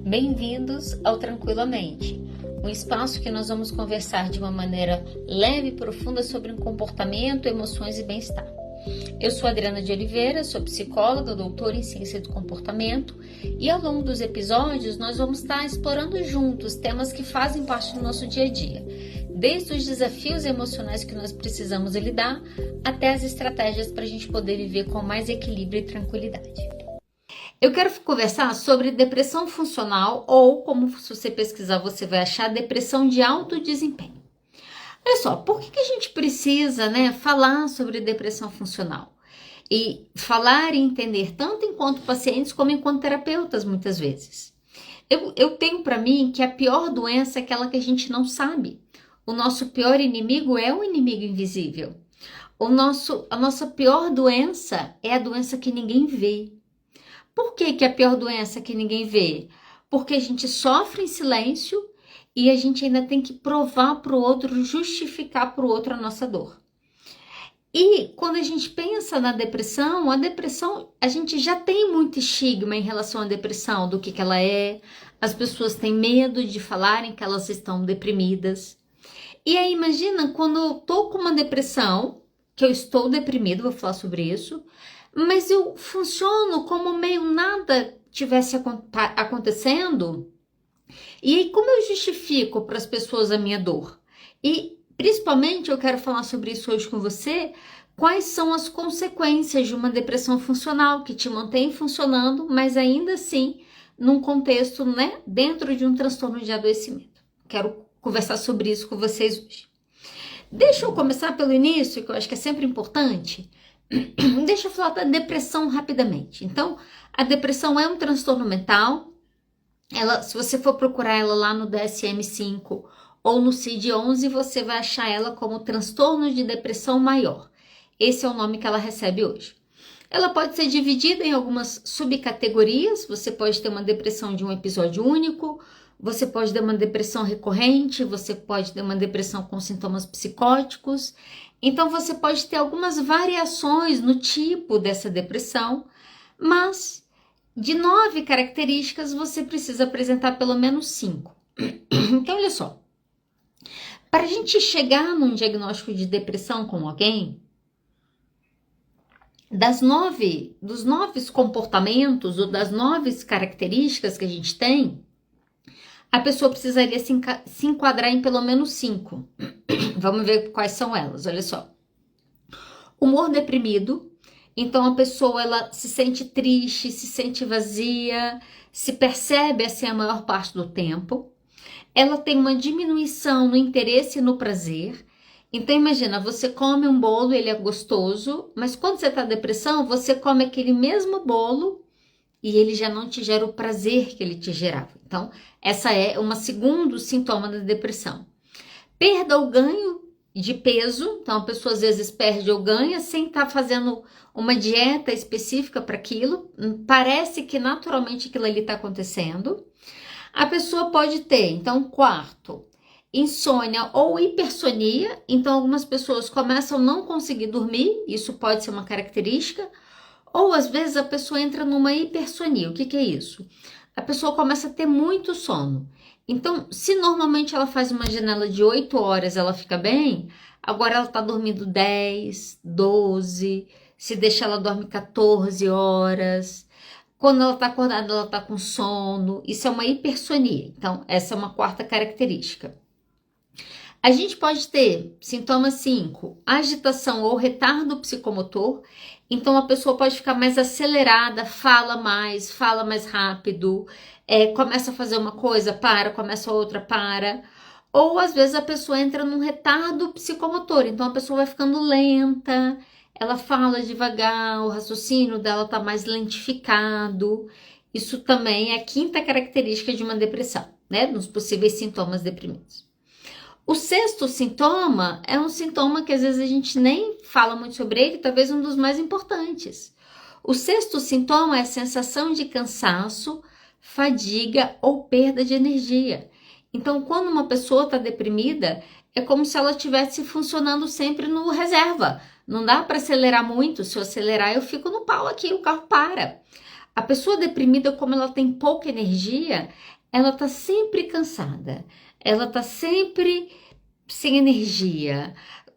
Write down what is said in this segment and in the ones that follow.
Bem-vindos ao Tranquilamente, um espaço que nós vamos conversar de uma maneira leve e profunda sobre comportamento, emoções e bem-estar. Eu sou Adriana de Oliveira, sou psicóloga, doutora em ciência do comportamento e ao longo dos episódios nós vamos estar explorando juntos temas que fazem parte do nosso dia a dia, desde os desafios emocionais que nós precisamos lidar até as estratégias para a gente poder viver com mais equilíbrio e tranquilidade. Eu quero conversar sobre depressão funcional ou, como se você pesquisar, você vai achar depressão de alto desempenho. Olha só, por que a gente precisa, falar sobre depressão funcional? E falar e entender tanto enquanto pacientes como enquanto terapeutas, muitas vezes. Eu tenho para mim que a pior doença é aquela que a gente não sabe. O nosso pior inimigo é o inimigo invisível. A nossa pior doença é a doença que ninguém vê. Por que a pior doença que ninguém vê? Porque a gente sofre em silêncio e a gente ainda tem que provar para o outro, justificar para o outro a nossa dor. E quando a gente pensa na depressão, a gente já tem muito estigma em relação à depressão, do que ela é. As pessoas têm medo de falarem que elas estão deprimidas. E aí imagina quando eu tô com uma depressão, que eu estou deprimido, vou falar sobre isso, mas eu funciono como meio nada tivesse acontecendo. E aí, como eu justifico para as pessoas a minha dor? E, principalmente, eu quero falar sobre isso hoje com você, quais são as consequências de uma depressão funcional que te mantém funcionando, mas ainda assim, num contexto, dentro de um transtorno de adoecimento. Quero conversar sobre isso com vocês hoje. Deixa eu começar pelo início, que eu acho que é sempre importante. Deixa eu falar da depressão rapidamente. Então, a depressão é um transtorno mental. Se você for procurar ela lá no DSM-5 ou no CID-11, você vai achar ela como transtorno de depressão maior. Esse é o nome que ela recebe hoje. Ela pode ser dividida em algumas subcategorias. Você pode ter uma depressão de um episódio único, você pode ter uma depressão recorrente, você pode ter uma depressão com sintomas psicóticos. Então, você pode ter algumas variações no tipo dessa depressão, mas de 9 características, você precisa apresentar pelo menos 5. Então, olha só. Para a gente chegar num diagnóstico de depressão com alguém, dos 9 comportamentos ou das 9 características que a gente tem, a pessoa precisaria se enquadrar em pelo menos 5. Vamos ver quais são elas, olha só. Humor deprimido. Então, a pessoa ela se sente triste, se sente vazia, se percebe assim a maior parte do tempo. Ela tem uma diminuição no interesse e no prazer. Então, imagina, você come um bolo, ele é gostoso, mas quando você está em depressão, você come aquele mesmo bolo e ele já não te gera o prazer que ele te gerava. Então, essa é um segundo sintoma da depressão. Perda ou ganho de peso, então a pessoa às vezes perde ou ganha sem estar fazendo uma dieta específica para aquilo, parece que naturalmente aquilo ali está acontecendo. A pessoa pode ter, então, quarto, insônia ou hipersonia, então algumas pessoas começam a não conseguir dormir, isso pode ser uma característica, ou às vezes a pessoa entra numa hipersonia. O que é isso? A pessoa começa a ter muito sono. Então, se normalmente ela faz uma janela de 8 horas, ela fica bem, agora ela está dormindo 10, 12, se deixa ela dorme 14 horas. Quando ela está acordada, ela está com sono. Isso é uma hipersonia. Então, essa é uma quarta característica. A gente pode ter sintoma 5, agitação ou retardo psicomotor. Então, a pessoa pode ficar mais acelerada, fala mais rápido, começa a fazer uma coisa, para, começa outra, para. Ou, às vezes, a pessoa entra num retardo psicomotor. Então, a pessoa vai ficando lenta, ela fala devagar, o raciocínio dela está mais lentificado. Isso também é a quinta característica de uma depressão, nos possíveis sintomas deprimidos. O sexto sintoma é um sintoma que às vezes a gente nem fala muito sobre ele, talvez um dos mais importantes. O sexto sintoma é a sensação de cansaço, fadiga ou perda de energia. Então, quando uma pessoa está deprimida, é como se ela estivesse funcionando sempre no reserva. Não dá para acelerar muito, se eu acelerar eu fico no pau aqui, o carro para. A pessoa deprimida, como ela tem pouca energia, ela tá sempre cansada, ela tá sempre sem energia.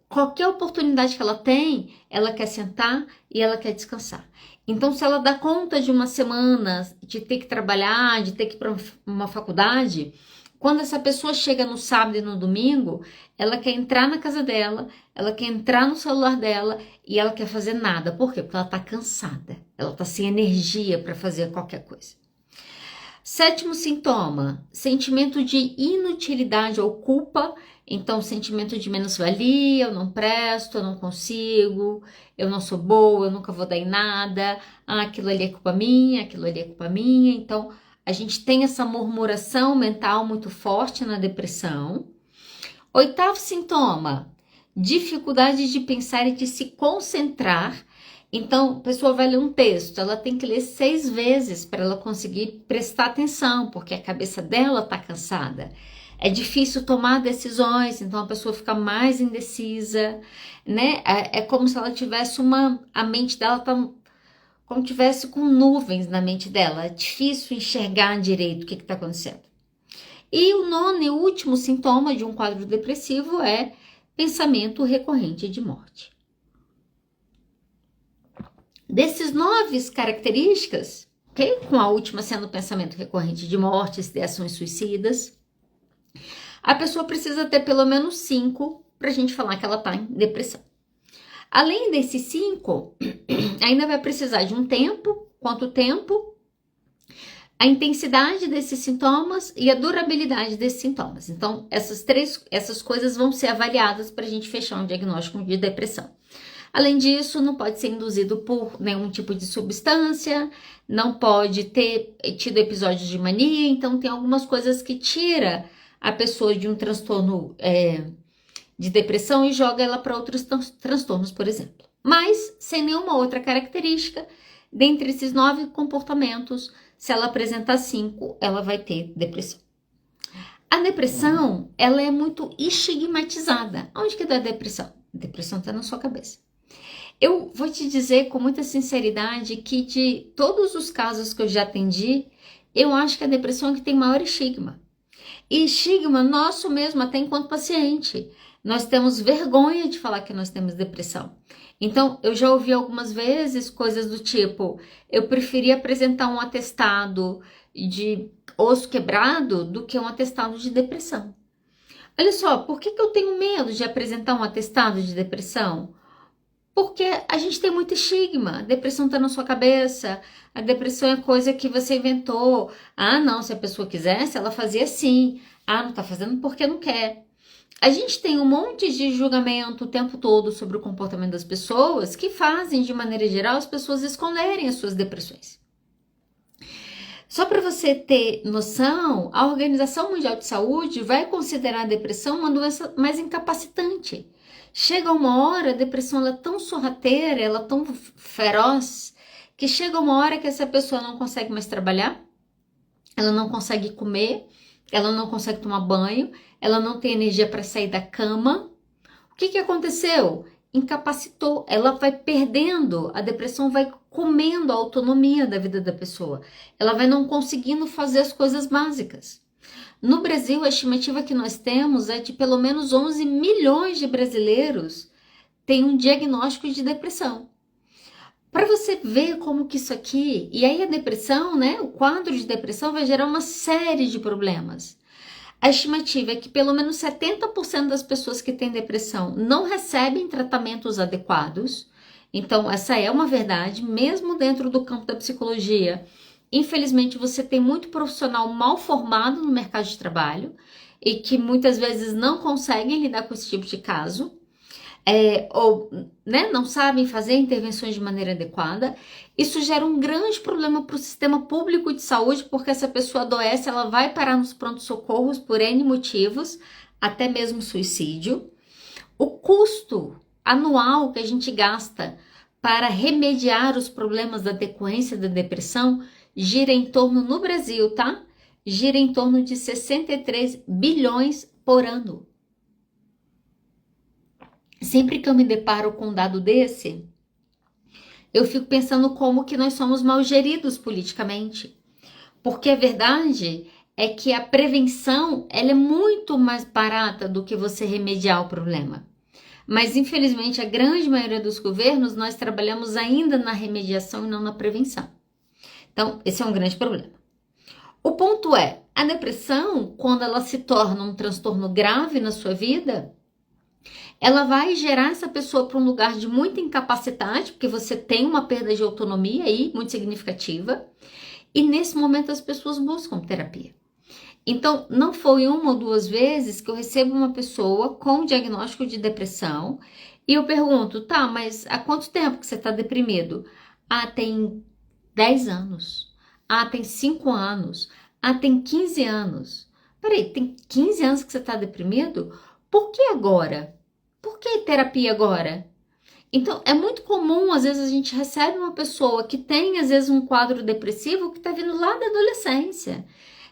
Qualquer oportunidade que ela tem, ela quer sentar e ela quer descansar. Então, se ela dá conta de uma semana de ter que trabalhar, de ter que ir para uma faculdade, quando essa pessoa chega no sábado e no domingo, ela quer entrar na casa dela, ela quer entrar no celular dela e ela quer fazer nada. Por quê? Porque ela está cansada, ela está sem energia para fazer qualquer coisa. Sétimo sintoma, sentimento de inutilidade ou culpa. Então, sentimento de menos-valia, eu não presto, eu não consigo, eu não sou boa, eu nunca vou dar em nada, aquilo ali é culpa minha, aquilo ali é culpa minha. Então, a gente tem essa murmuração mental muito forte na depressão. Oitavo sintoma, dificuldade de pensar e de se concentrar. Então, a pessoa vai ler um texto, ela tem que ler 6 vezes para ela conseguir prestar atenção, porque a cabeça dela está cansada. É difícil tomar decisões, então a pessoa fica mais indecisa, né? É como se ela tivesse a mente dela tá como tivesse com nuvens na mente dela. É difícil enxergar direito o que está acontecendo. E o nono e último sintoma de um quadro depressivo é pensamento recorrente de morte. Desses 9 características, ok? Com a última sendo pensamento recorrente de morte, ideações suicidas, a pessoa precisa ter pelo menos 5 para a gente falar que ela está em depressão. Além desses 5, ainda vai precisar de um tempo, quanto tempo, a intensidade desses sintomas e a durabilidade desses sintomas. Então, essas coisas vão ser avaliadas para a gente fechar um diagnóstico de depressão. Além disso, não pode ser induzido por nenhum tipo de substância, não pode ter tido episódios de mania, então tem algumas coisas que tira a pessoa de um transtorno de depressão e joga ela para outros transtornos, por exemplo. Mas, sem nenhuma outra característica, dentre esses 9 comportamentos, se ela apresentar 5, ela vai ter depressão. A depressão, ela é muito estigmatizada. Onde que dá a depressão? A depressão está na sua cabeça. Eu vou te dizer com muita sinceridade que de todos os casos que eu já atendi, eu acho que a depressão é que tem maior estigma. E estigma nosso mesmo, até enquanto paciente. Nós temos vergonha de falar que nós temos depressão. Então, eu já ouvi algumas vezes coisas do tipo, eu preferia apresentar um atestado de osso quebrado do que um atestado de depressão. Olha só, por que eu tenho medo de apresentar um atestado de depressão? Porque a gente tem muito estigma, a depressão está na sua cabeça, a depressão é coisa que você inventou. Ah, não, se a pessoa quisesse, ela fazia assim. Ah, não está fazendo porque não quer. A gente tem um monte de julgamento o tempo todo sobre o comportamento das pessoas que fazem, de maneira geral, as pessoas esconderem as suas depressões. Só para você ter noção, a Organização Mundial de Saúde vai considerar a depressão uma doença mais incapacitante. Chega uma hora, a depressão ela é tão sorrateira, ela é tão feroz, que chega uma hora que essa pessoa não consegue mais trabalhar, ela não consegue comer, ela não consegue tomar banho, ela não tem energia para sair da cama. O que aconteceu? Incapacitou, ela vai perdendo, a depressão vai comendo a autonomia da vida da pessoa, ela vai não conseguindo fazer as coisas básicas. No Brasil, a estimativa que nós temos é de pelo menos 11 milhões de brasileiros têm um diagnóstico de depressão. Para você ver como que isso aqui, e aí a depressão, né, o quadro de depressão vai gerar uma série de problemas. A estimativa é que pelo menos 70% das pessoas que têm depressão não recebem tratamentos adequados. Então, essa é uma verdade, mesmo dentro do campo da psicologia. Infelizmente, você tem muito profissional mal formado no mercado de trabalho e que muitas vezes não conseguem lidar com esse tipo de caso. Ou não sabem fazer intervenções de maneira adequada. Isso gera um grande problema para o sistema público de saúde, porque essa pessoa adoece, ela vai parar nos prontos-socorros por N motivos, até mesmo suicídio. O custo anual que a gente gasta para remediar os problemas da decorrência da depressão gira em torno, no Brasil, tá? Gira em torno de 63 bilhões por ano. Sempre que eu me deparo com um dado desse, eu fico pensando como que nós somos mal geridos politicamente. Porque a verdade é que a prevenção ela é muito mais barata do que você remediar o problema. Mas, infelizmente, a grande maioria dos governos, nós trabalhamos ainda na remediação e não na prevenção. Então, esse é um grande problema. O ponto é, a depressão, quando ela se torna um transtorno grave na sua vida, ela vai gerar essa pessoa para um lugar de muita incapacidade, porque você tem uma perda de autonomia aí muito significativa, e nesse momento as pessoas buscam terapia. Então, não foi uma ou duas vezes que eu recebo uma pessoa com diagnóstico de depressão e eu pergunto, tá, mas há quanto tempo que você está deprimido? Ah, tem 10 anos. Ah, tem 5 anos. Ah, tem 15 anos. Peraí, tem 15 anos que você está deprimido? Por que agora? Por que terapia agora? Então, é muito comum, às vezes a gente recebe uma pessoa que tem, às vezes, um quadro depressivo que está vindo lá da adolescência.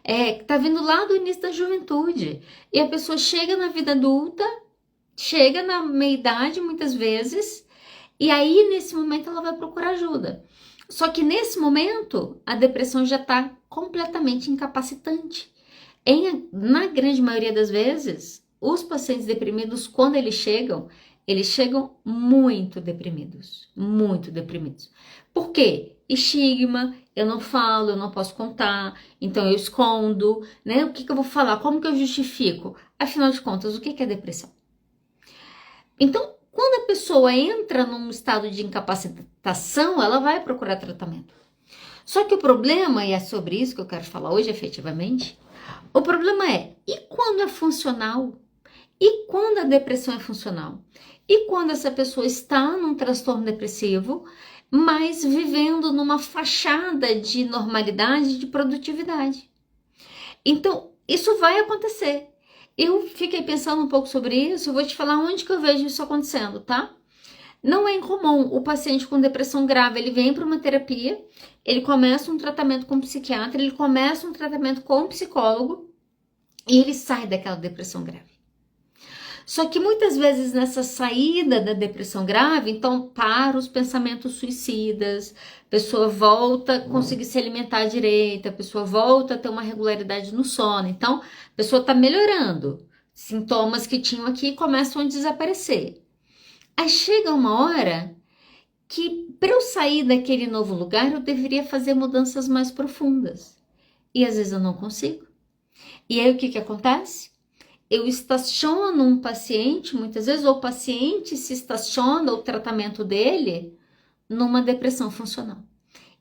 Que tá vindo lá do início da juventude. E a pessoa chega na vida adulta, chega na meia-idade muitas vezes, e aí nesse momento ela vai procurar ajuda. Só que nesse momento a depressão já está completamente incapacitante. Na grande maioria das vezes, os pacientes deprimidos, quando eles chegam muito deprimidos, muito deprimidos. Por quê? Estigma, eu não falo, eu não posso contar, então eu escondo, né? O que eu vou falar? Como que eu justifico? Afinal de contas, o que é depressão? Então, quando a pessoa entra num estado de incapacitação, ela vai procurar tratamento. Só que o problema, e é sobre isso que eu quero falar hoje efetivamente, o problema é, e quando é funcional? E quando a depressão é funcional? E quando essa pessoa está num transtorno depressivo, mas vivendo numa fachada de normalidade e de produtividade? Então, isso vai acontecer. Eu fiquei pensando um pouco sobre isso, eu vou te falar onde que eu vejo isso acontecendo, tá? Não é incomum o paciente com depressão grave, ele vem para uma terapia, ele começa um tratamento com psiquiatra, ele começa um tratamento com psicólogo e ele sai daquela depressão grave. Só que muitas vezes nessa saída da depressão grave, então para os pensamentos suicidas, a pessoa volta a conseguir se alimentar direito, a pessoa volta a ter uma regularidade no sono. Então, a pessoa está melhorando. Sintomas que tinham aqui começam a desaparecer. Aí chega uma hora que para eu sair daquele novo lugar, eu deveria fazer mudanças mais profundas. E às vezes eu não consigo. E aí o que acontece? Eu estaciono um paciente, muitas vezes, ou o paciente se estaciona o tratamento dele numa depressão funcional.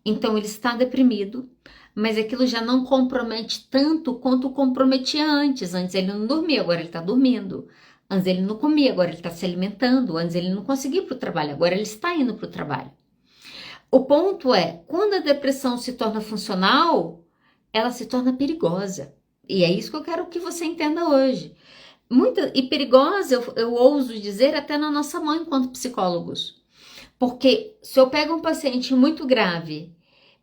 Então, ele está deprimido, mas aquilo já não compromete tanto quanto comprometia antes. Antes ele não dormia, agora ele está dormindo. Antes ele não comia, agora ele está se alimentando. Antes ele não conseguia ir para o trabalho, agora ele está indo para o trabalho. O ponto é, quando a depressão se torna funcional, ela se torna perigosa. E é isso que eu quero que você entenda hoje. E perigosa, eu ouso dizer, até na nossa mão enquanto psicólogos. Porque se eu pego um paciente muito grave,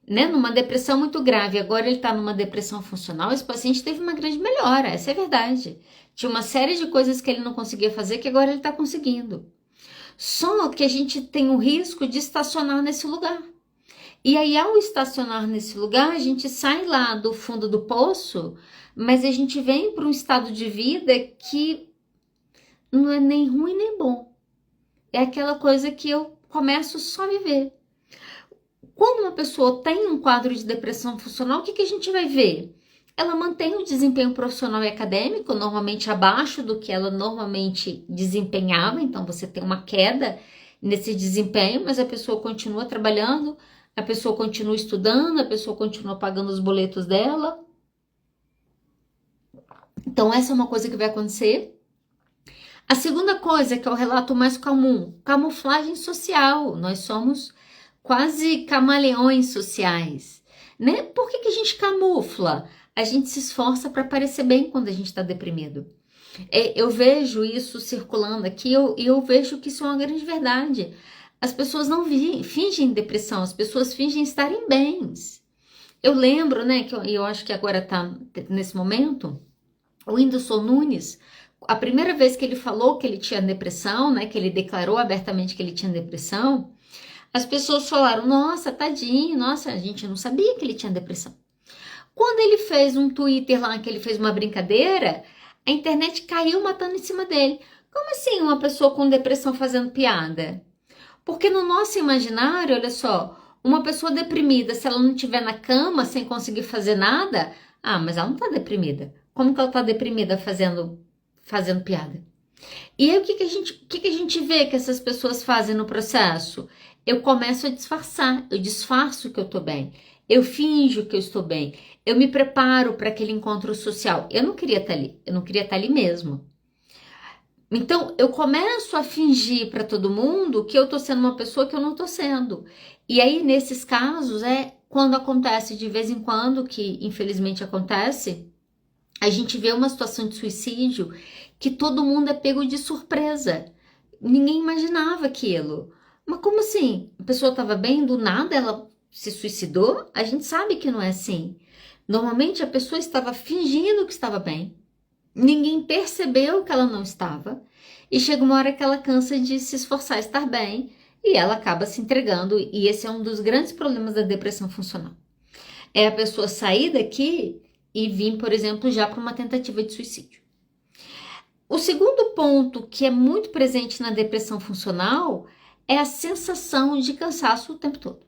né, numa depressão muito grave, agora ele está numa depressão funcional, esse paciente teve uma grande melhora, essa é a verdade. Tinha uma série de coisas que ele não conseguia fazer que agora ele está conseguindo. Só que a gente tem o risco de estacionar nesse lugar. E aí, ao estacionar nesse lugar, a gente sai lá do fundo do poço, mas a gente vem para um estado de vida que não é nem ruim nem bom. É aquela coisa que eu começo só a viver. Quando uma pessoa tem um quadro de depressão funcional, o que a gente vai ver? Ela mantém o desempenho profissional e acadêmico, normalmente abaixo do que ela normalmente desempenhava, então você tem uma queda nesse desempenho, mas a pessoa continua trabalhando, a pessoa continua estudando, a pessoa continua pagando os boletos dela. Então, essa é uma coisa que vai acontecer. A segunda coisa, que é o relato mais comum, camuflagem social. Nós somos quase camaleões sociais, né? Por que a gente camufla? A gente se esforça para parecer bem quando a gente está deprimido. Eu vejo isso circulando aqui e eu vejo que isso é uma grande verdade. As pessoas não fingem depressão, as pessoas fingem estarem bens. Eu lembro, né, que eu acho que agora está nesse momento, o Whindersson Nunes, a primeira vez que ele falou que ele tinha depressão, né, que ele declarou abertamente que ele tinha depressão, as pessoas falaram, nossa, tadinho, nossa, a gente não sabia que ele tinha depressão. Quando ele fez um Twitter lá, que ele fez uma brincadeira, a internet caiu matando em cima dele. Como assim uma pessoa com depressão fazendo piada? Porque no nosso imaginário, olha só, uma pessoa deprimida, se ela não estiver na cama sem conseguir fazer nada, mas ela não está deprimida. Como que ela está deprimida fazendo piada? E aí o que a gente vê que essas pessoas fazem no processo? Eu começo a disfarçar, eu disfarço que eu estou bem, eu finjo que eu estou bem, eu me preparo para aquele encontro social. Eu não queria estar ali, eu não queria estar ali mesmo. Então, eu começo a fingir para todo mundo que eu tô sendo uma pessoa que eu não tô sendo. E aí, nesses casos, é quando acontece de vez em quando, que infelizmente acontece, a gente vê uma situação de suicídio que todo mundo é pego de surpresa. Ninguém imaginava aquilo. Mas como assim? A pessoa estava bem, do nada ela se suicidou? A gente sabe que não é assim. Normalmente a pessoa estava fingindo que estava bem. Ninguém percebeu que ela não estava e chega uma hora que ela cansa de se esforçar a estar bem e ela acaba se entregando, e esse é um dos grandes problemas da depressão funcional. É a pessoa sair daqui e vir, por exemplo, já para uma tentativa de suicídio. O segundo ponto que é muito presente na depressão funcional é a sensação de cansaço o tempo todo.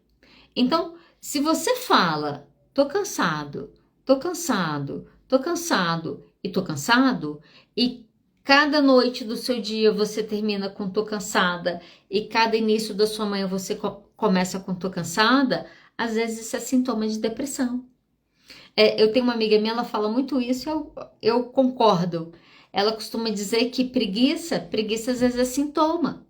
Então, se você fala, tô cansado, tô cansado, tô cansado e tô cansado, e cada noite do seu dia você termina com tô cansada, e cada início da sua manhã você começa com tô cansada, às vezes isso é sintoma de depressão. Eu tenho uma amiga minha, ela fala muito isso, eu concordo. Ela costuma dizer que preguiça às vezes é sintoma.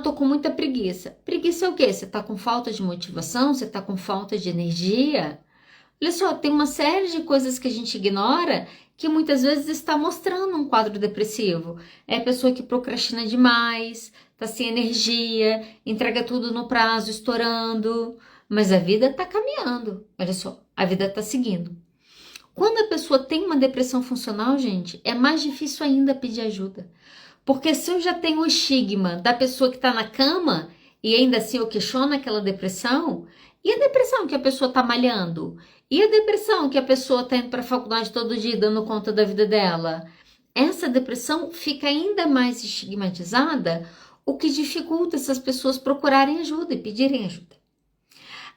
Tô com muita preguiça. Preguiça é o quê? Você tá com falta de motivação? Você tá com falta de energia? Olha só, tem uma série de coisas que a gente ignora que muitas vezes está mostrando um quadro depressivo. É a pessoa que procrastina demais, tá sem energia, entrega tudo no prazo, estourando, mas a vida tá caminhando. Olha só, a vida tá seguindo. Quando a pessoa tem uma depressão funcional, gente, é mais difícil ainda pedir ajuda. Porque se eu já tenho o estigma da pessoa que está na cama e ainda assim eu questiono aquela depressão, e a depressão que a pessoa está malhando? E a depressão que a pessoa está indo para a faculdade todo dia dando conta da vida dela? Essa depressão fica ainda mais estigmatizada, o que dificulta essas pessoas procurarem ajuda e pedirem ajuda.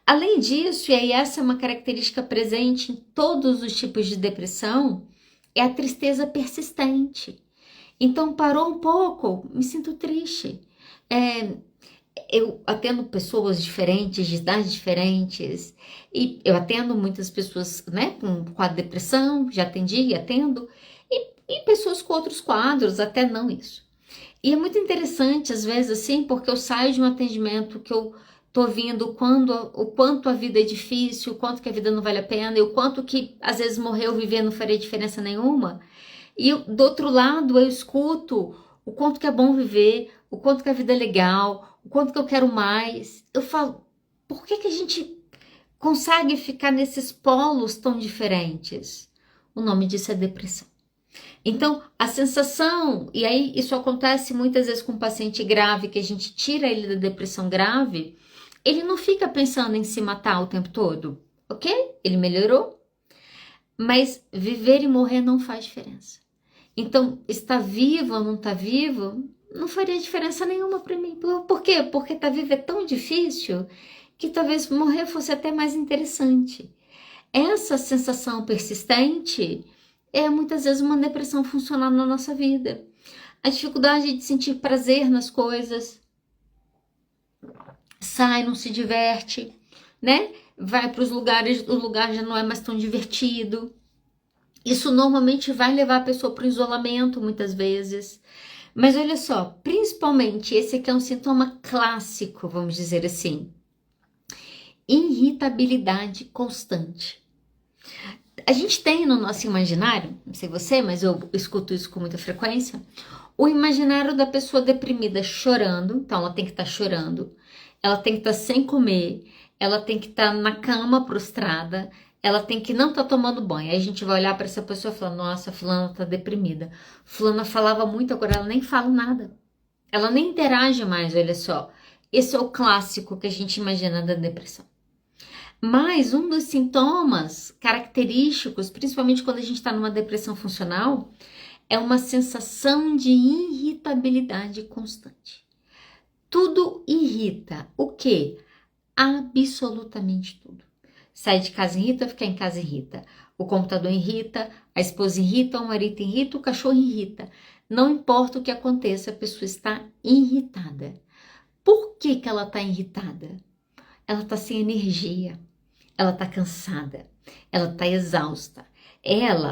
Além disso, e aí essa é uma característica presente em todos os tipos de depressão, é a tristeza persistente. Então, parou um pouco, me sinto triste. Eu atendo pessoas diferentes, de idades diferentes, e eu atendo muitas pessoas, né, com a depressão, já atendi e atendo, e pessoas com outros quadros, até não isso. E é muito interessante, às vezes, assim, porque eu saio de um atendimento que eu tô vindo o quanto a vida é difícil, o quanto que a vida não vale a pena, e o quanto que, às vezes, morrer ou viver não faria diferença nenhuma. E do outro lado eu escuto o quanto que é bom viver, o quanto que a vida é legal, o quanto que eu quero mais. Eu falo, por que a gente consegue ficar nesses polos tão diferentes? O nome disso é depressão. Então, a sensação, e aí isso acontece muitas vezes com um paciente grave, que a gente tira ele da depressão grave, ele não fica pensando em se matar o tempo todo, ok? Ele melhorou, mas viver e morrer não faz diferença. Então, estar vivo ou não estar vivo não faria diferença nenhuma para mim. Por quê? Porque estar vivo é tão difícil que talvez morrer fosse até mais interessante. Essa sensação persistente é muitas vezes uma depressão funcional na nossa vida. A dificuldade de sentir prazer nas coisas. Sai, não se diverte, né? Vai para os lugares, o lugar já não é mais tão divertido. Isso normalmente vai levar a pessoa para o isolamento, muitas vezes. Mas olha só, principalmente esse aqui é um sintoma clássico, vamos dizer assim. Irritabilidade constante. A gente tem no nosso imaginário, não sei você, mas eu escuto isso com muita frequência, o imaginário da pessoa deprimida chorando, então ela tem que estar chorando, ela tem que estar sem comer, ela tem que estar na cama prostrada, ela tem que não estar tomando banho. Aí a gente vai olhar para essa pessoa e falar, nossa, fulana está deprimida. Fulana falava muito, agora ela nem fala nada. Ela nem interage mais, olha só. Esse é o clássico que a gente imagina da depressão. Mas um dos sintomas característicos, principalmente quando a gente está numa depressão funcional, é uma sensação de irritabilidade constante. Tudo irrita. O quê? Absolutamente tudo. Sai de casa irrita, ficar em casa irrita. O computador irrita, a esposa irrita, o marido irrita, o cachorro irrita. Não importa o que aconteça, a pessoa está irritada. Por que que ela está irritada? Ela está sem energia, ela está cansada, ela está exausta.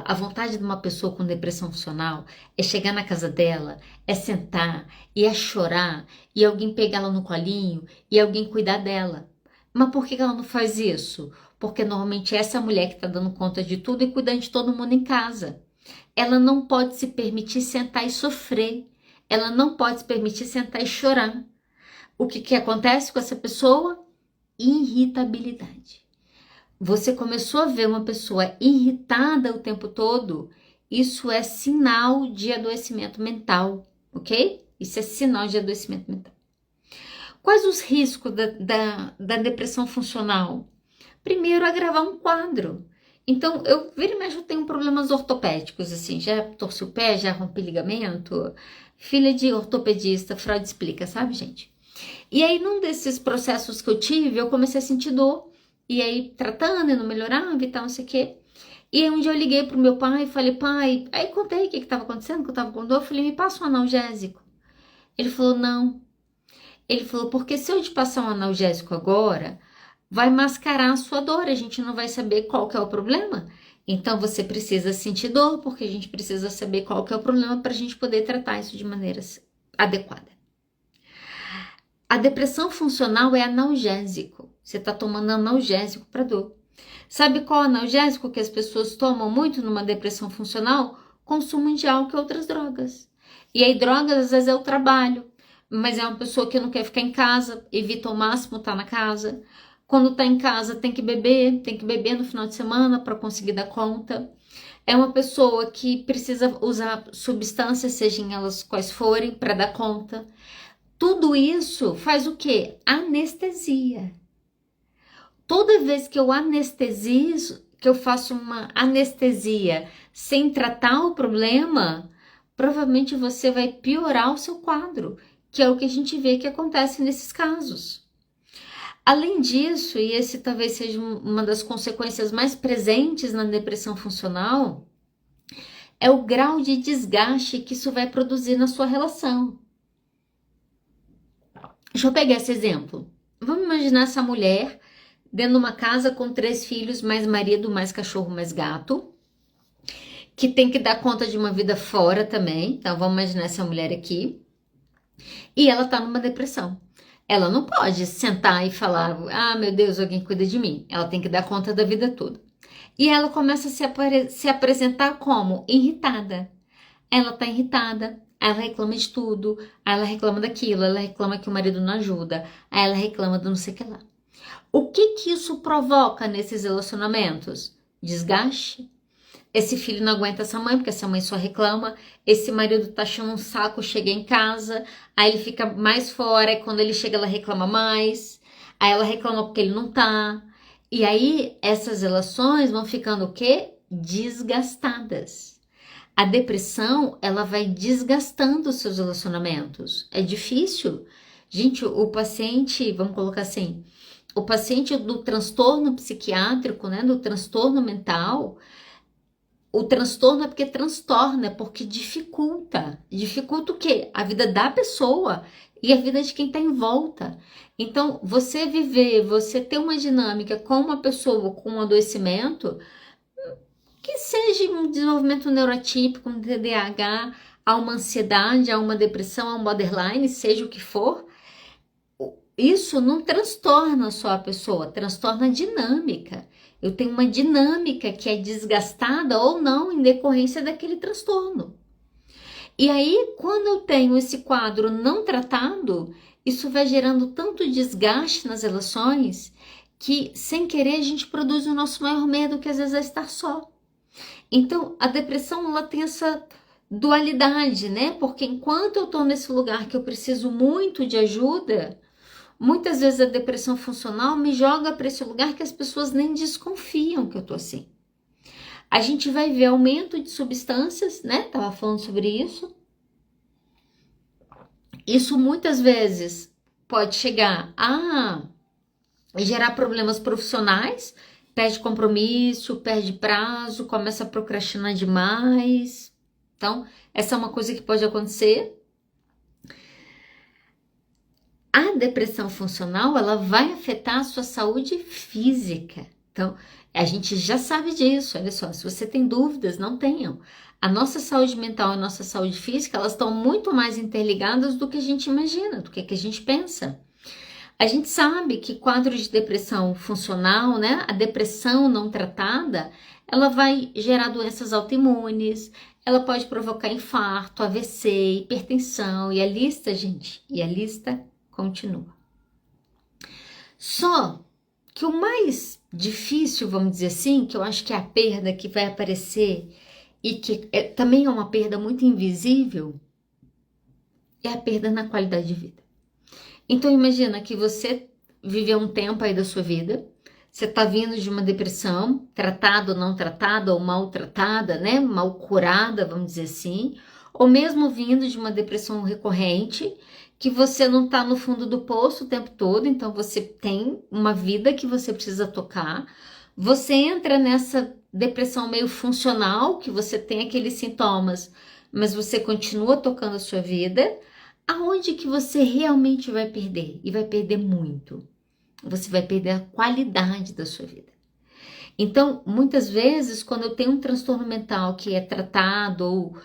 A vontade de uma pessoa com depressão funcional é chegar na casa dela, é sentar e é chorar e alguém pegar ela no colinho e alguém cuidar dela. Mas por que ela não faz isso? Porque normalmente essa é a mulher que está dando conta de tudo e cuidando de todo mundo em casa. Ela não pode se permitir sentar e sofrer. Ela não pode se permitir sentar e chorar. O que acontece com essa pessoa? Irritabilidade. Você começou a ver uma pessoa irritada o tempo todo, isso é sinal de adoecimento mental, ok? Isso é sinal de adoecimento mental. Quais os riscos da depressão funcional? Primeiro, agravar um quadro. Então, eu vira e mexe, eu tenho problemas ortopédicos, assim, já torci o pé, já rompi ligamento. Filha de ortopedista, Freud explica, sabe, gente? E aí, num desses processos que eu tive, eu comecei a sentir dor. E aí, tratando e não melhorava e tal, não sei o quê. E aí, um dia eu liguei pro meu pai e falei, pai... Aí, contei o que estava acontecendo, que eu tava com dor. Eu falei, me passa um analgésico. Ele falou, não. Ele falou, porque se eu te passar um analgésico agora, vai mascarar a sua dor. A gente não vai saber qual que é o problema. Então, você precisa sentir dor, porque a gente precisa saber qual que é o problema para a gente poder tratar isso de maneira adequada. A depressão funcional é analgésico. Você está tomando analgésico para dor. Sabe qual analgésico que as pessoas tomam muito numa depressão funcional? Consumo de álcool e outras drogas. E aí drogas às vezes é o trabalho, mas é uma pessoa que não quer ficar em casa, evita ao máximo estar na casa. Quando está em casa tem que beber no final de semana para conseguir dar conta. É uma pessoa que precisa usar substâncias, sejam elas quais forem, para dar conta. Tudo isso faz o quê? Anestesia. Toda vez que eu anestesizo, que eu faço uma anestesia sem tratar o problema, provavelmente você vai piorar o seu quadro, que é o que a gente vê que acontece nesses casos. Além disso, e esse talvez seja uma das consequências mais presentes na depressão funcional, é o grau de desgaste que isso vai produzir na sua relação. Deixa eu pegar esse exemplo. Vamos imaginar essa mulher dentro de uma casa com 3 filhos, mais marido, mais cachorro, mais gato, que tem que dar conta de uma vida fora também. Então, vamos imaginar essa mulher aqui. E ela tá numa depressão. Ela não pode sentar e falar, ah, meu Deus, alguém cuida de mim. Ela tem que dar conta da vida toda. E ela começa a se apresentar como irritada. Ela tá irritada, ela reclama de tudo, ela reclama daquilo, ela reclama que o marido não ajuda, aí ela reclama do não sei o que lá. O que isso provoca nesses relacionamentos? Desgaste. Esse filho não aguenta essa mãe, porque essa mãe só reclama. Esse marido tá achando um saco, chega em casa, aí ele fica mais fora, e quando ele chega ela reclama mais. Aí ela reclama porque ele não tá. E aí essas relações vão ficando o quê? Desgastadas. A depressão, ela vai desgastando os seus relacionamentos. É difícil. Gente, o paciente, vamos colocar assim, o paciente do transtorno psiquiátrico, né, do transtorno mental, o transtorno é porque transtorna, é porque dificulta. Dificulta o quê? A vida da pessoa e a vida de quem está em volta. Então, você viver, você ter uma dinâmica com uma pessoa com um adoecimento, que seja um desenvolvimento neurotípico, um TDAH, a uma ansiedade, a uma depressão, a um borderline, seja o que for, isso não transtorna só a pessoa, transtorna a dinâmica. Eu tenho uma dinâmica que é desgastada ou não em decorrência daquele transtorno. E aí, quando eu tenho esse quadro não tratado, isso vai gerando tanto desgaste nas relações que, sem querer, a gente produz o nosso maior medo, que às vezes é estar só. Então, a depressão, ela tem essa dualidade, né? Porque enquanto eu tô nesse lugar que eu preciso muito de ajuda, Muitas vezes a depressão funcional me joga para esse lugar que as pessoas nem desconfiam que eu tô assim. A gente vai ver aumento de substâncias, né? Tava falando sobre isso. Isso muitas vezes pode chegar a gerar problemas profissionais, perde compromisso, perde prazo, começa a procrastinar demais. Então, essa é uma coisa que pode acontecer. A depressão funcional, ela vai afetar a sua saúde física. Então, a gente já sabe disso. Olha só, se você tem dúvidas, não tenham. A nossa saúde mental e a nossa saúde física, elas estão muito mais interligadas do que a gente imagina, do que a gente pensa. A gente sabe que quadros de depressão funcional, né? A depressão não tratada, ela vai gerar doenças autoimunes, ela pode provocar infarto, AVC, hipertensão, e a lista, gente, e a lista continua. Só que o mais difícil, vamos dizer assim, que eu acho que é a perda que vai aparecer e que também é uma perda muito invisível, é a perda na qualidade de vida. Então imagina que você viveu um tempo aí da sua vida, você tá vindo de uma depressão, tratada ou não tratada, ou maltratada, né? Mal curada, vamos dizer assim, ou mesmo vindo de uma depressão recorrente, que você não tá no fundo do poço o tempo todo, então você tem uma vida que você precisa tocar, você entra nessa depressão meio funcional, que você tem aqueles sintomas, mas você continua tocando a sua vida. Aonde que você realmente vai perder? E vai perder muito. Você vai perder a qualidade da sua vida. Então, muitas vezes, quando eu tenho um transtorno mental que é tratado ou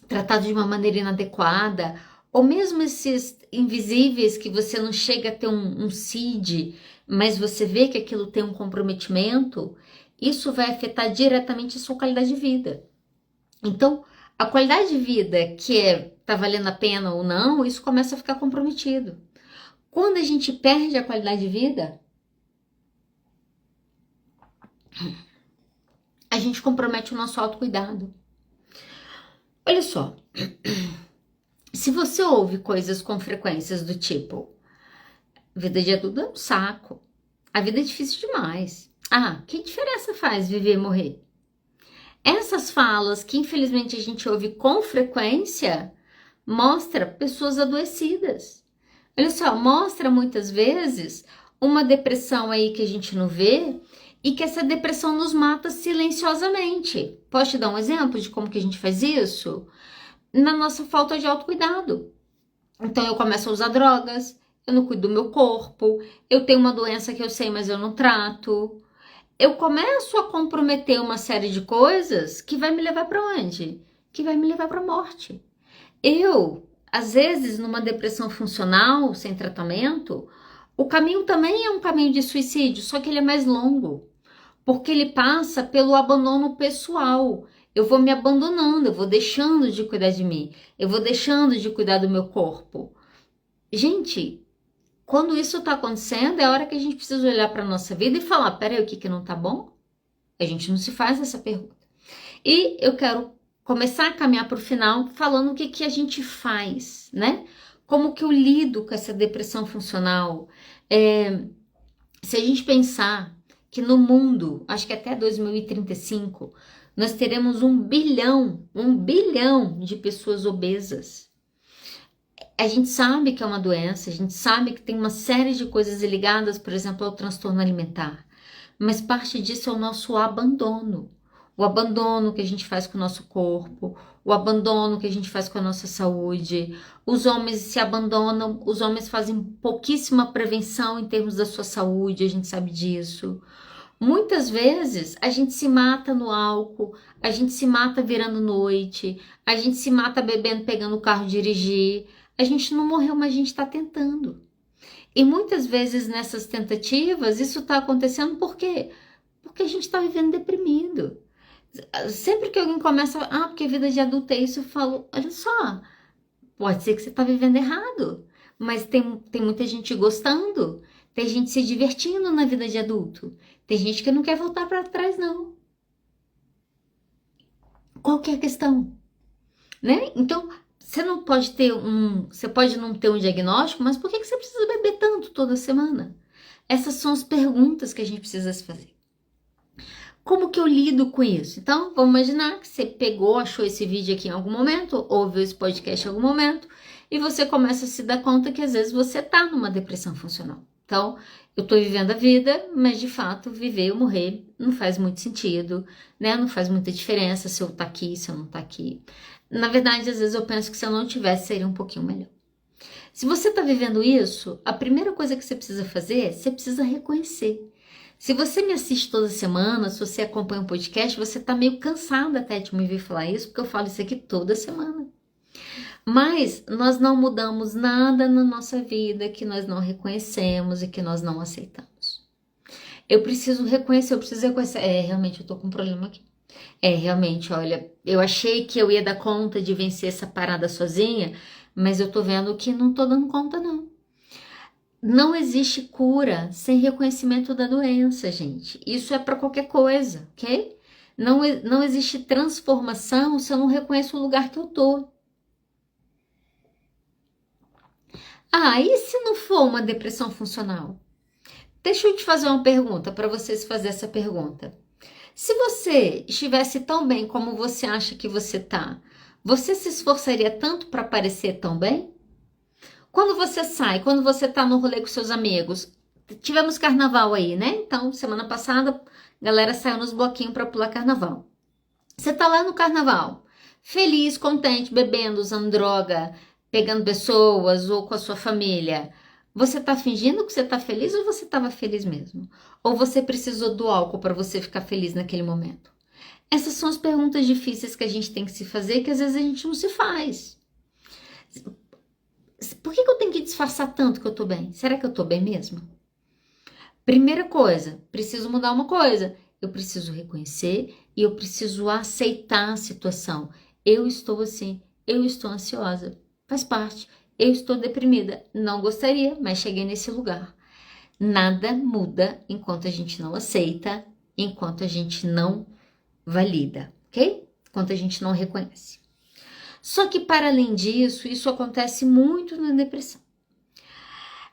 tratado de uma maneira inadequada, ou mesmo esses invisíveis que você não chega a ter um CID, mas você vê que aquilo tem um comprometimento, isso vai afetar diretamente a sua qualidade de vida. Então, a qualidade de vida que tá valendo a pena ou não, isso começa a ficar comprometido. Quando a gente perde a qualidade de vida, a gente compromete o nosso autocuidado. Olha só, se você ouve coisas com frequências do tipo, vida de adulto é um saco, a vida é difícil demais. Ah, que diferença faz viver e morrer? Essas falas que infelizmente a gente ouve com frequência, mostra pessoas adoecidas. Olha só, mostra muitas vezes uma depressão aí que a gente não vê e que essa depressão nos mata silenciosamente. Posso te dar um exemplo de como que a gente faz isso? Na nossa falta de autocuidado. Então eu começo a usar drogas, eu não cuido do meu corpo, eu tenho uma doença que eu sei, mas eu não trato. Eu começo a comprometer uma série de coisas que vai me levar para onde? Que vai me levar para a morte. Às vezes, numa depressão funcional, sem tratamento, o caminho também é um caminho de suicídio, só que ele é mais longo, porque ele passa pelo abandono pessoal. Eu vou me abandonando, eu vou deixando de cuidar de mim, eu vou deixando de cuidar do meu corpo. Gente, quando isso está acontecendo, é a hora que a gente precisa olhar para a nossa vida e falar, peraí, o que não tá bom? A gente não se faz essa pergunta. E eu quero começar a caminhar para o final falando o que a gente faz, né? Como que eu lido com essa depressão funcional? Se a gente pensar que no mundo, acho que até 2035, nós teremos 1 bilhão de pessoas obesas. A gente sabe que é uma doença, a gente sabe que tem uma série de coisas ligadas, por exemplo, ao transtorno alimentar. Mas parte disso é o nosso abandono. O abandono que a gente faz com o nosso corpo, o abandono que a gente faz com a nossa saúde. Os homens se abandonam, os homens fazem pouquíssima prevenção em termos da sua saúde, a gente sabe disso. Muitas vezes a gente se mata no álcool, a gente se mata virando noite, a gente se mata bebendo, pegando o carro dirigir. A gente não morreu, mas a gente está tentando. E muitas vezes nessas tentativas, isso está acontecendo por quê? Porque a gente está vivendo deprimido. Sempre que alguém começa, porque a vida de adulto é isso, eu falo, olha só, pode ser que você está vivendo errado, mas tem muita gente gostando, tem gente se divertindo na vida de adulto, tem gente que não quer voltar para trás, não. Qual que é a questão? Né? Então, Você não pode ter você pode não ter um diagnóstico, mas por que você precisa beber tanto toda semana? Essas são as perguntas que a gente precisa se fazer. Como que eu lido com isso? Então, vamos imaginar que você pegou, achou esse vídeo aqui em algum momento, ouviu esse podcast em algum momento, e você começa a se dar conta que às vezes você tá numa depressão funcional. Então, eu tô vivendo a vida, mas de fato, viver ou morrer não faz muito sentido, né? Não faz muita diferença se eu tá aqui, se eu não tá aqui. Na verdade, às vezes eu penso que se eu não tivesse, seria um pouquinho melhor. Se você tá vivendo isso, a primeira coisa que você precisa fazer, você precisa reconhecer. Se você me assiste toda semana, se você acompanha um podcast, você tá meio cansado até de me ouvir falar isso, porque eu falo isso aqui toda semana. Mas nós não mudamos nada na nossa vida que nós não reconhecemos e que nós não aceitamos. Eu preciso reconhecer. Realmente eu tô com um problema aqui. Realmente, olha, eu achei que eu ia dar conta de vencer essa parada sozinha, mas eu tô vendo que não tô dando conta, não. Não existe cura sem reconhecimento da doença, gente. Isso é para qualquer coisa, ok? Não existe transformação se eu não reconheço o lugar que eu tô. E se não for uma depressão funcional? Deixa eu te fazer uma pergunta, para você se fazer essa pergunta. Se você estivesse tão bem como você acha que você tá, você se esforçaria tanto para parecer tão bem? Quando você sai, quando você tá no rolê com seus amigos, tivemos carnaval aí, né? Então, semana passada, a galera saiu nos bloquinhos para pular carnaval. Você tá lá no carnaval, feliz, contente, bebendo, usando droga, pegando pessoas ou com a sua família. Você tá fingindo que você tá feliz ou você tava feliz mesmo? Ou você precisou do álcool para você ficar feliz naquele momento? Essas são as perguntas difíceis que a gente tem que se fazer, que às vezes a gente não se faz. Por que eu tenho que disfarçar tanto que eu tô bem? Será que eu tô bem mesmo? Primeira coisa, preciso mudar uma coisa. Eu preciso reconhecer e eu preciso aceitar a situação. Eu estou assim, eu estou ansiosa. Faz parte. Eu estou deprimida. Não gostaria, mas cheguei nesse lugar. Nada muda enquanto a gente não aceita, enquanto a gente não valida, ok? Enquanto a gente não reconhece. Só que para além disso, isso acontece muito na depressão.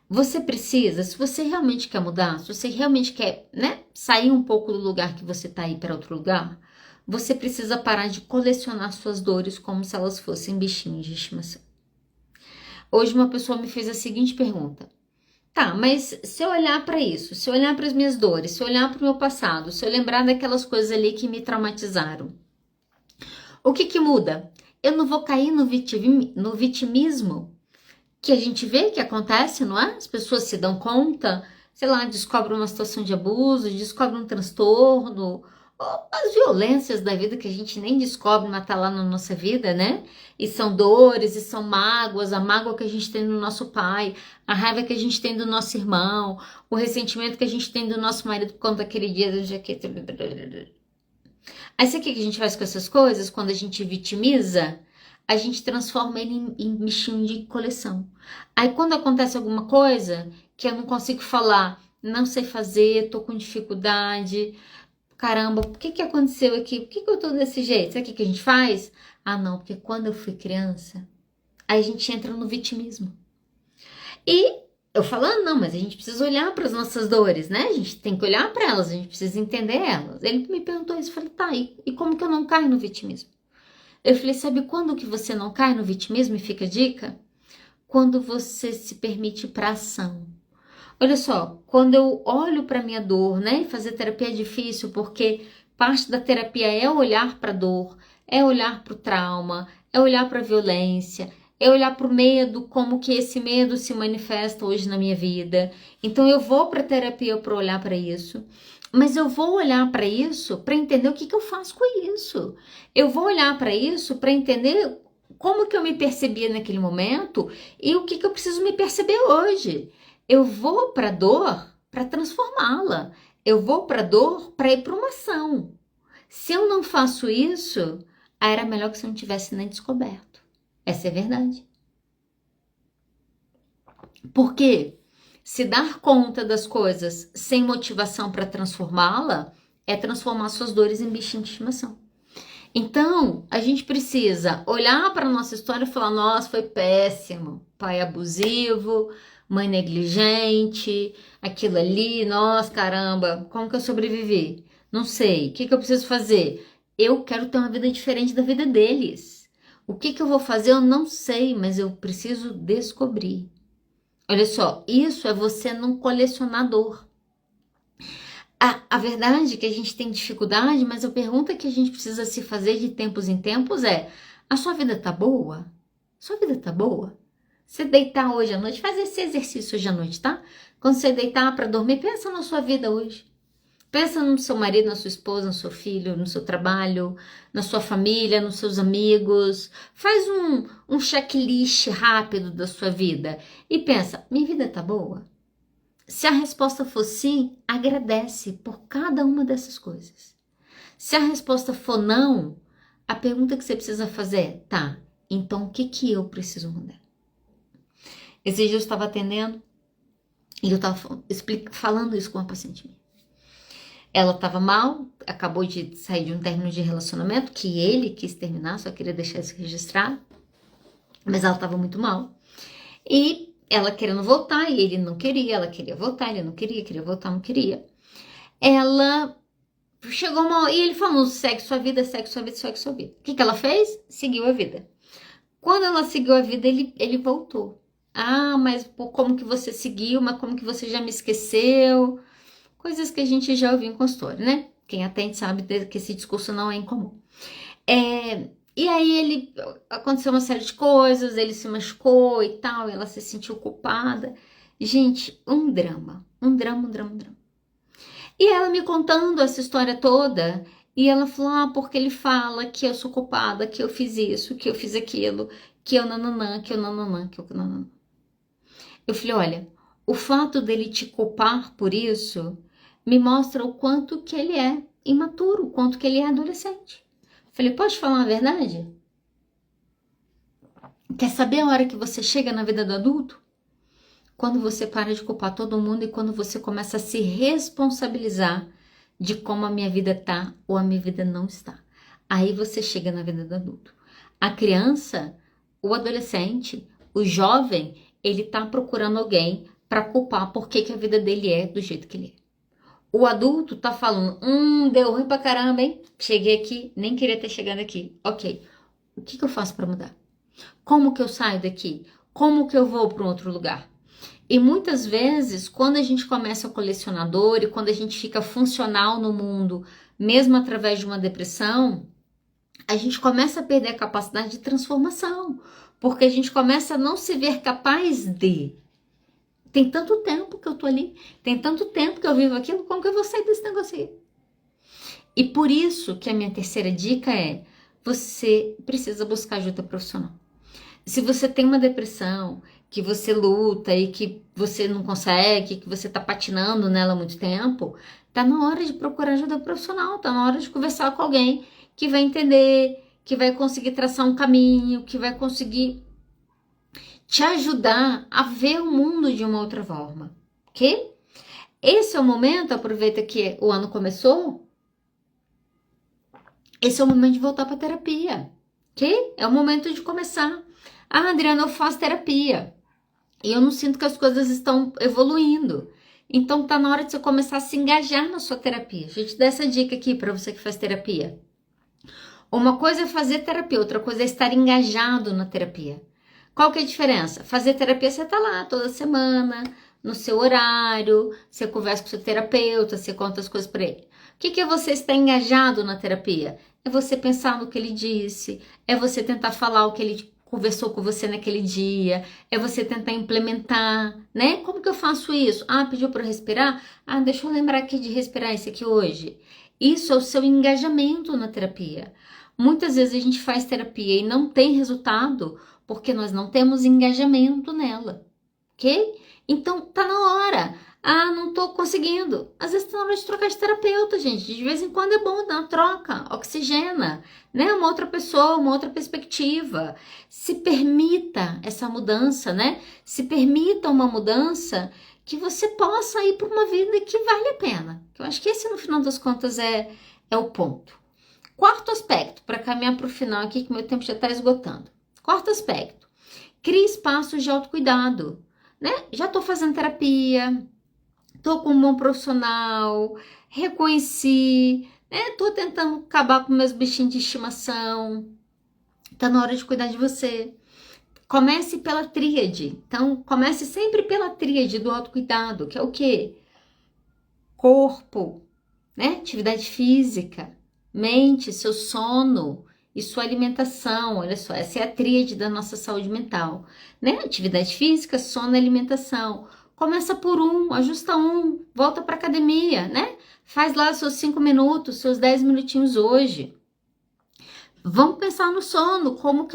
Você precisa, se você realmente quer mudar, se você realmente quer, sair um pouco do lugar que você está aí para outro lugar, você precisa parar de colecionar suas dores como se elas fossem bichinhos de estimação. Hoje uma pessoa me fez a seguinte pergunta. Tá, mas se eu olhar para isso, se eu olhar para as minhas dores, se eu olhar para o meu passado, se eu lembrar daquelas coisas ali que me traumatizaram, o que muda? Eu não vou cair no vitimismo que a gente vê que acontece, não é? As pessoas se dão conta, sei lá, descobrem uma situação de abuso, descobrem um transtorno, ou as violências da vida que a gente nem descobre, mas tá lá na nossa vida, né? E são dores, e são mágoas, a mágoa que a gente tem do nosso pai, a raiva que a gente tem do nosso irmão, o ressentimento que a gente tem do nosso marido por conta daquele dia da jaqueta. Aí sabe o que a gente faz com essas coisas? Quando a gente vitimiza, a gente transforma ele em bichinho de coleção. Aí quando acontece alguma coisa que eu não consigo falar, não sei fazer, tô com dificuldade, caramba, por que aconteceu aqui? Por que eu tô desse jeito? Sabe o que a gente faz? Não, porque quando eu fui criança, aí a gente entra no vitimismo. E eu falando, não, mas a gente precisa olhar para as nossas dores, né? A gente tem que olhar para elas, a gente precisa entender elas. Ele me perguntou isso, eu falei, tá, e como que eu não caio no vitimismo? Eu falei, sabe quando que você não cai no vitimismo? E fica a dica? Quando você se permite para ação. Olha só, quando eu olho para minha dor, né? Fazer terapia é difícil porque parte da terapia é olhar para a dor, é olhar para o trauma, é olhar para a violência, é olhar para o medo, como que esse medo se manifesta hoje na minha vida. Então eu vou para a terapia para olhar para isso. Mas eu vou olhar para isso para entender o que eu faço com isso. Eu vou olhar para isso para entender como que eu me percebia naquele momento e o que eu preciso me perceber hoje. Eu vou para a dor para transformá-la. Eu vou para a dor para ir para uma ação. Se eu não faço isso, era melhor que você não tivesse nem descoberto. Essa é a verdade. Por quê? Se dar conta das coisas sem motivação para transformá-la, é transformar suas dores em bichinho de estimação. Então, a gente precisa olhar para a nossa história e falar, nossa, foi péssimo. Pai abusivo, mãe negligente, aquilo ali, nossa, caramba, como que eu sobrevivi? Não sei, o que eu preciso fazer? Eu quero ter uma vida diferente da vida deles. O que eu vou fazer eu não sei, mas eu preciso descobrir. Olha só, isso é você não colecionar dor. A verdade é que a gente tem dificuldade, mas a pergunta que a gente precisa se fazer de tempos em tempos é: a sua vida tá boa? Sua vida tá boa? Você deitar hoje à noite, faz esse exercício hoje à noite, tá? Quando você deitar para dormir, pensa na sua vida hoje. Pensa no seu marido, na sua esposa, no seu filho, no seu trabalho, na sua família, nos seus amigos. Faz um checklist rápido da sua vida e pensa, minha vida tá boa? Se a resposta for sim, agradece por cada uma dessas coisas. Se a resposta for não, a pergunta que você precisa fazer é, tá, então o que eu preciso mudar? Esses dias eu estava atendendo e eu estava falando isso com uma paciente minha. Ela estava mal, acabou de sair de um término de relacionamento que ele quis terminar, só queria deixar isso registrado, mas ela estava muito mal. E ela querendo voltar e ele não queria, ela queria voltar, ele não queria, queria voltar, não queria. Ela chegou uma... E ele falou, segue sua vida, segue sua vida, segue sua vida. O que ela fez? Seguiu a vida. Quando ela seguiu a vida, ele voltou. Ah, mas como que você seguiu? Mas como que você já me esqueceu? Coisas que a gente já ouviu em consultório, né? Quem atende sabe que esse discurso não é incomum. E aí aconteceu uma série de coisas, ele se machucou e tal, ela se sentiu culpada. Gente, um drama. E ela me contando essa história toda, e ela falou, porque ele fala que eu sou culpada, que eu fiz isso, que eu fiz aquilo, que eu nananã, que eu nananã, que eu nananã. Eu falei, olha, o fato dele te culpar por isso me mostra o quanto que ele é imaturo, o quanto que ele é adolescente. Falei, pode falar a verdade? Quer saber a hora que você chega na vida do adulto? Quando você para de culpar todo mundo e quando você começa a se responsabilizar de como a minha vida tá ou a minha vida não está. Aí você chega na vida do adulto. A criança, o adolescente, o jovem, ele tá procurando alguém para culpar por que a vida dele é do jeito que ele é. O adulto tá falando, deu ruim pra caramba, hein? Cheguei aqui, nem queria ter chegado aqui. Ok, o que eu faço para mudar? Como que eu saio daqui? Como que eu vou para um outro lugar? E muitas vezes, quando a gente começa a colecionar dor e quando a gente fica funcional no mundo, mesmo através de uma depressão, a gente começa a perder a capacidade de transformação, porque a gente começa a não se ver capaz de... Tem tanto tempo que eu tô ali, tem tanto tempo que eu vivo aquilo, como que eu vou sair desse negócio aí? E por isso que a minha terceira dica é, você precisa buscar ajuda profissional. Se você tem uma depressão, que você luta e que você não consegue, que você tá patinando nela há muito tempo, tá na hora de procurar ajuda profissional, tá na hora de conversar com alguém que vai entender, que vai conseguir traçar um caminho, que vai conseguir te ajudar a ver o mundo de uma outra forma, ok? Esse é o momento, aproveita que o ano começou, esse é o momento de voltar para terapia, ok? É o momento de começar. Ah, Adriana, eu faço terapia e eu não sinto que as coisas estão evoluindo. Então tá na hora de você começar a se engajar na sua terapia. A gente dá essa dica aqui para você que faz terapia. Uma coisa é fazer terapia, outra coisa é estar engajado na terapia. Qual que é a diferença? Fazer terapia, você tá lá toda semana, no seu horário, você conversa com o seu terapeuta, você conta as coisas para ele. O que é você estar engajado na terapia? É você pensar no que ele disse, é você tentar falar o que ele conversou com você naquele dia, é você tentar implementar, né? Como que eu faço isso? Ah, pediu para respirar? Ah, deixa eu lembrar aqui de respirar esse aqui hoje. Isso é o seu engajamento na terapia. Muitas vezes a gente faz terapia e não tem resultado porque nós não temos engajamento nela, ok? Então tá na hora. Ah, não tô conseguindo. Às vezes tá na hora de trocar de terapeuta, gente. De vez em quando é bom dar uma troca, oxigena, né? Uma outra pessoa, uma outra perspectiva. Se permita essa mudança, né? Se permita uma mudança que você possa ir para uma vida que vale a pena. Eu acho que esse, no final das contas, é o ponto. Quarto aspecto, para caminhar para o final aqui, que meu tempo já está esgotando. Quarto aspecto, crie espaços de autocuidado, né? Já estou fazendo terapia, estou com um bom profissional, reconheci, né? Estou tentando acabar com meus bichinhos de estimação, está na hora de cuidar de você. Comece pela tríade, então comece sempre pela tríade do autocuidado, que é o quê? Corpo, né? Atividade física, mente, seu sono e sua alimentação. Olha só, essa é a tríade da nossa saúde mental, né? Atividade física, sono e alimentação. Começa por ajusta volta para academia, né? Faz lá seus 5 minutos, seus 10 minutinhos hoje. Vamos pensar no sono, como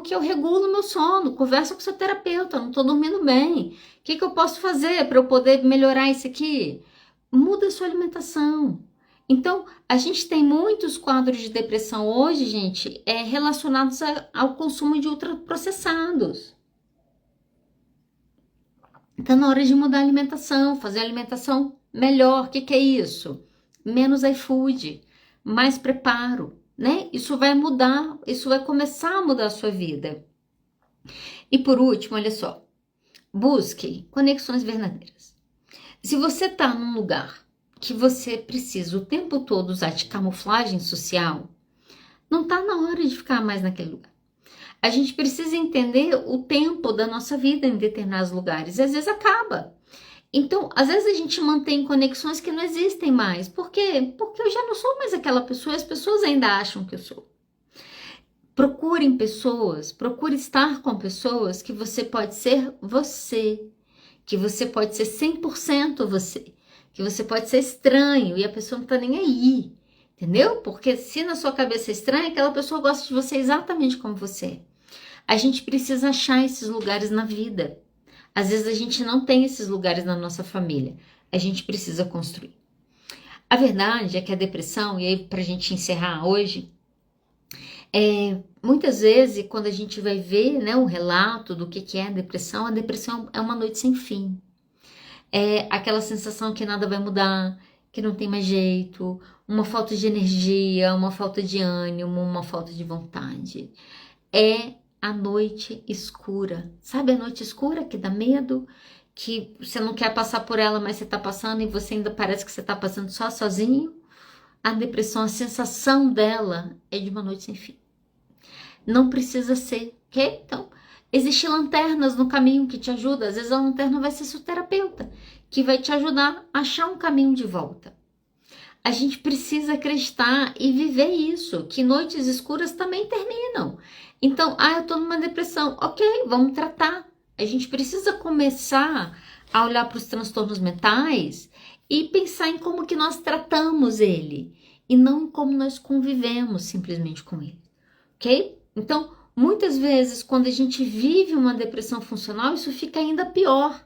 que eu regulo meu sono? Conversa com seu terapeuta, não estou dormindo bem. O que eu posso fazer para eu poder melhorar isso aqui? Muda a sua alimentação. Então, a gente tem muitos quadros de depressão hoje, gente, relacionados ao consumo de ultraprocessados. Então, na hora de mudar a alimentação, fazer a alimentação melhor. O que é isso? Menos iFood, mais preparo, né? Isso vai mudar, isso vai começar a mudar a sua vida. E por último, olha só, busque conexões verdadeiras. Se você está num lugar que você precisa o tempo todo usar de camuflagem social, não está na hora de ficar mais naquele lugar. A gente precisa entender o tempo da nossa vida em determinados lugares, e às vezes acaba. Então, às vezes a gente mantém conexões que não existem mais. Por quê? Porque eu já não sou mais aquela pessoa, as pessoas ainda acham que eu sou. Procurem pessoas, procure estar com pessoas que você pode ser você, que você pode ser 100% você, que você pode ser estranho e a pessoa não tá nem aí, entendeu? Porque se na sua cabeça é estranha, aquela pessoa gosta de você exatamente como você é. A gente precisa achar esses lugares na vida. Às vezes a gente não tem esses lugares na nossa família. A gente precisa construir. A verdade é que a depressão, e aí pra gente encerrar hoje, muitas vezes quando a gente vai ver, né, o relato do que é a depressão é uma noite sem fim. É aquela sensação que nada vai mudar, que não tem mais jeito, uma falta de energia, uma falta de ânimo, uma falta de vontade. É a noite escura. Sabe a noite escura que dá medo? Que você não quer passar por ela, mas você tá passando e você ainda parece que você tá passando sozinho? A depressão, a sensação dela é de uma noite sem fim. Não precisa ser, ok? Então, existem lanternas no caminho que te ajudam. Às vezes a lanterna vai ser seu terapeuta, que vai te ajudar a achar um caminho de volta. A gente precisa acreditar e viver isso, que noites escuras também terminam. Então, eu tô numa depressão. Ok, vamos tratar. A gente precisa começar a olhar para os transtornos mentais e pensar em como que nós tratamos ele e não em como nós convivemos simplesmente com ele, ok? Então, muitas vezes, quando a gente vive uma depressão funcional, isso fica ainda pior.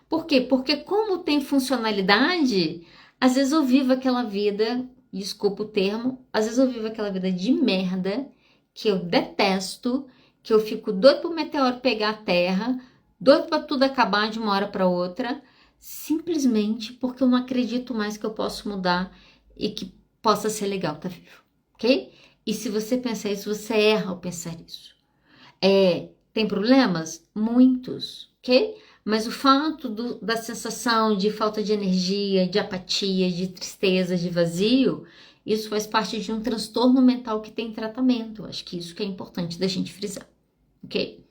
Por quê? Porque como tem funcionalidade, às vezes eu vivo aquela vida, desculpa o termo, às vezes eu vivo aquela vida de merda, que eu detesto, que eu fico doido pro meteoro pegar a Terra, doido para tudo acabar de uma hora para outra, simplesmente porque eu não acredito mais que eu posso mudar e que possa ser legal estar vivo, ok? E se você pensar isso, você erra ao pensar isso. Tem problemas? Muitos, ok? Mas o fato da sensação de falta de energia, de apatia, de tristeza, de vazio, isso faz parte de um transtorno mental que tem tratamento. Acho que isso que é importante da gente frisar, ok?